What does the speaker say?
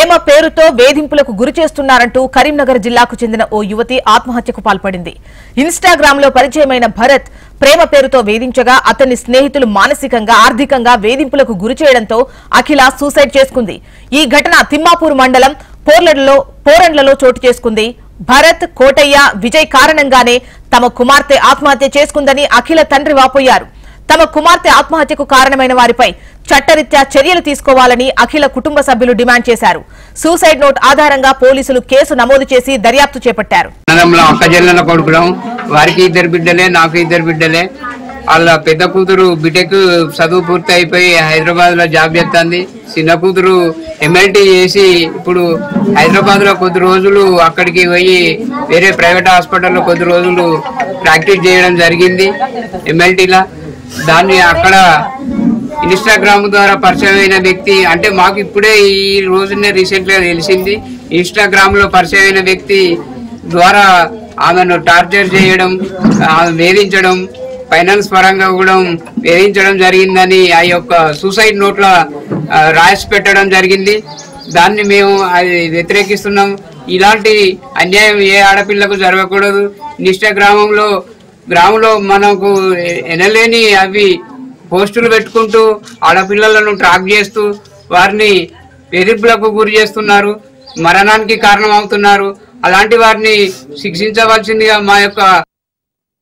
ప్రేమ పేరుతో వేధింపులకు గురి చేస్తున్నారంటూ కరీంనగర్ జిల్లాకు చెందిన ఓ యువతి ఆత్మహత్యకు పాల్పడింది. ఇన్‌స్టాగ్రామ్ లో పరిచయమైన భరత్ ప్రేమ పేరుతో వేధించగా అతని స్నేహితులు మానసికంగా ఆర్థికంగా వేధింపులకు గురి చేయడంతో అఖిల సూసైడ్ చేసుకుంది. ఈ ఘటన తిమ్మాపూర్ మండలం పోరండ్లలో చోటు చేసుకుంది. భరత్, కోటయ్య, విజయ్ కారణంగానే తమ కుమార్తె ఆత్మహత్య చేసుకుందని అఖిల తండ్రి వాపోయారు. తమ కుమార్తె ఆత్మహత్యకు కారణమైన వారిపై చట్టరీత్యా చర్యలు తీసుకోవాలని అఖిల కుటుంబ సభ్యులు డిమాండ్ చేశారు. సూసైడ్ నోట్ ఆధారంగా పోలీసులు కేసు నమోదు చేసి దర్యాప్తు చేపట్టారు. వారికి 2 బిడ్డలే, నాకు 2 బిడ్డలే. వాళ్ళ పెద్ద కూతురు బీటెక్ చదువు పూర్తి అయిపోయి హైదరాబాద్ లో జాబ్ చేస్తుంది. చిన్న కూతురు MLT చేసి ఇప్పుడు హైదరాబాద్ లో కొద్ది రోజులు అక్కడికి పోయి వేరే ప్రైవేట్ హాస్పిటల్లో కొద్ది రోజులు ప్రాక్టీస్ చేయడం జరిగింది MLTలా. దాన్ని అక్కడ ఇన్‌స్టాగ్రామ్ ద్వారా పరిచయం అయిన వ్యక్తి, అంటే మాకు ఇప్పుడే ఈ రోజునే రీసెంట్ గా తెలిసింది, ఇన్‌స్టాగ్రామ్ లో పరిచయం అయిన వ్యక్తి ద్వారా ఆమెను టార్చర్ చేయడం, వేధించడం, ఫైనాన్స్ పరంగా కూడా వేధించడం జరిగిందని ఆ యొక్క సూసైడ్ నోట్ల రాసి పెట్టడం జరిగింది. దాన్ని మేము అది వ్యతిరేకిస్తున్నాం. ఇలాంటి అన్యాయం ఏ ఆడపిల్లకు జరగకూడదు. గ్రామంలో మనకు ఎనలేని అవి పోస్టులు పెట్టుకుంటూ ఆడపిల్లలను ట్రాక్ చేస్తూ వారిని వేధింపులకు గురి చేస్తున్నారు, మరణానికి కారణం అవుతున్నారు. అలాంటి వారిని శిక్షించవలసిందిగా మా యొక్క